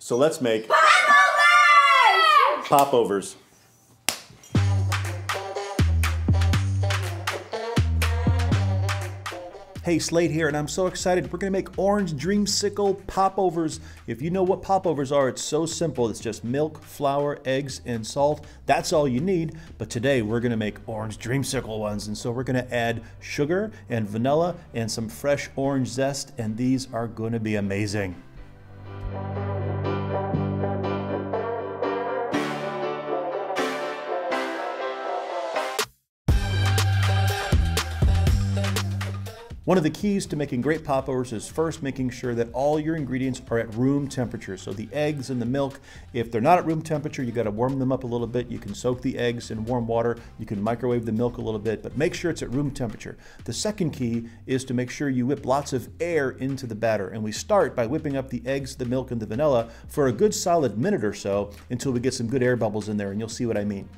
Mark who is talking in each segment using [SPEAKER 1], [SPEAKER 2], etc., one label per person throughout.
[SPEAKER 1] So let's make
[SPEAKER 2] popovers!
[SPEAKER 1] popovers. Hey, Slade here, and I'm so excited. We're gonna make Orange Dreamsicle Popovers. If you know what popovers are, it's so simple. It's just milk, flour, eggs, and salt. That's all you need. But today we're gonna make Orange Dreamsicle ones. And so we're gonna add sugar and vanilla and some fresh orange zest, and these are gonna be amazing. One of the keys to making great popovers is first making sure that all your ingredients are at room temperature. So the eggs and the milk, if they're not at room temperature, you gotta warm them up a little bit. You can soak the eggs in warm water. You can microwave the milk a little bit, but make sure it's at room temperature. The second key is to make sure you whip lots of air into the batter. And we start by whipping up the eggs, the milk, and the vanilla for a good solid minute or so until we get some good air bubbles in there, and you'll see what I mean.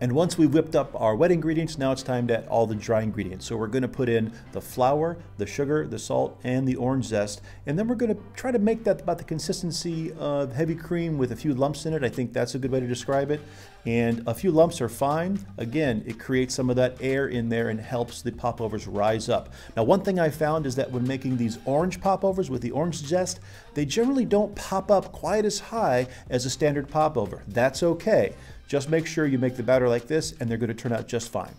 [SPEAKER 1] And once we've whipped up our wet ingredients, now it's time to add all the dry ingredients. So we're gonna put in the flour, the sugar, the salt, and the orange zest. And then we're gonna try to make that about the consistency of heavy cream with a few lumps in it. I think that's a good way to describe it. And a few lumps are fine. Again, it creates some of that air in there and helps the popovers rise up. Now, one thing I found is that when making these orange popovers with the orange zest, they generally don't pop up quite as high as a standard popover. That's okay. Just make sure you make the batter like this and they're going to turn out just fine.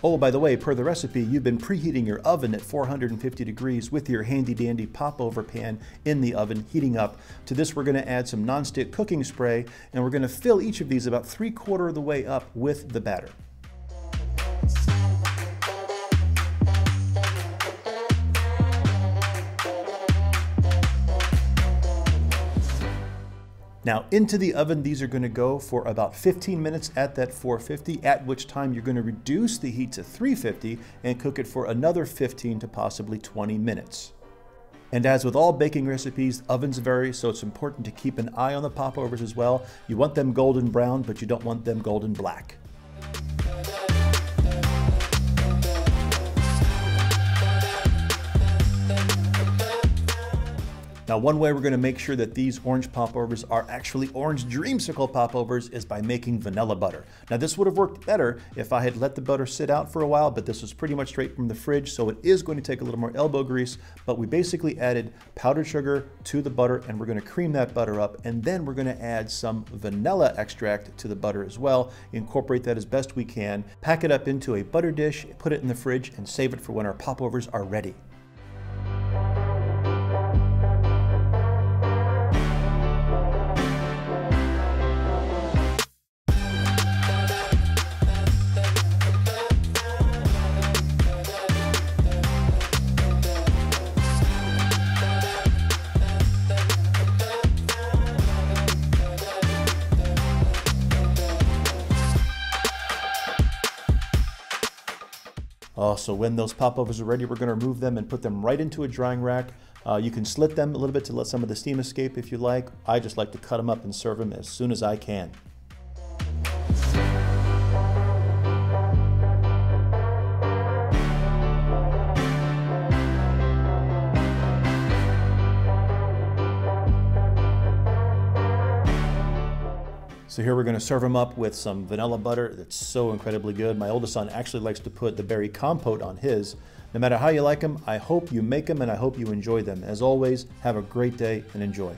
[SPEAKER 1] Oh, by the way, per the recipe, you've been preheating your oven at 450 degrees with your handy dandy popover pan in the oven heating up. To this, we're going to add some nonstick cooking spray, and we're going to fill each of these about 3/4 of the way up with the batter. Now into the oven, these are going to go for about 15 minutes at that 450, at which time you're going to reduce the heat to 350 and cook it for another 15 to possibly 20 minutes. And as with all baking recipes, ovens vary, so it's important to keep an eye on the popovers as well. You want them golden brown, but you don't want them golden black. Now, one way we're going to make sure that these orange popovers are actually Orange Dreamsicle popovers is by making vanilla butter. Now, this would have worked better if I had let the butter sit out for a while, but this was pretty much straight from the fridge, so it is going to take a little more elbow grease, but we basically added powdered sugar to the butter, and we're going to cream that butter up, and then we're going to add some vanilla extract to the butter as well, incorporate that as best we can, pack it up into a butter dish, put it in the fridge, and save it for when our popovers are ready. So when those popovers are ready, we're going to remove them and put them right into a drying rack. You can slit them a little bit to let some of the steam escape if you like. I just like to cut them up and serve them as soon as I can. So here we're going to serve them up with some vanilla butter that's so incredibly good. My oldest son actually likes to put the berry compote on his. No matter how you like them, I hope you make them and I hope you enjoy them. As always, have a great day and enjoy.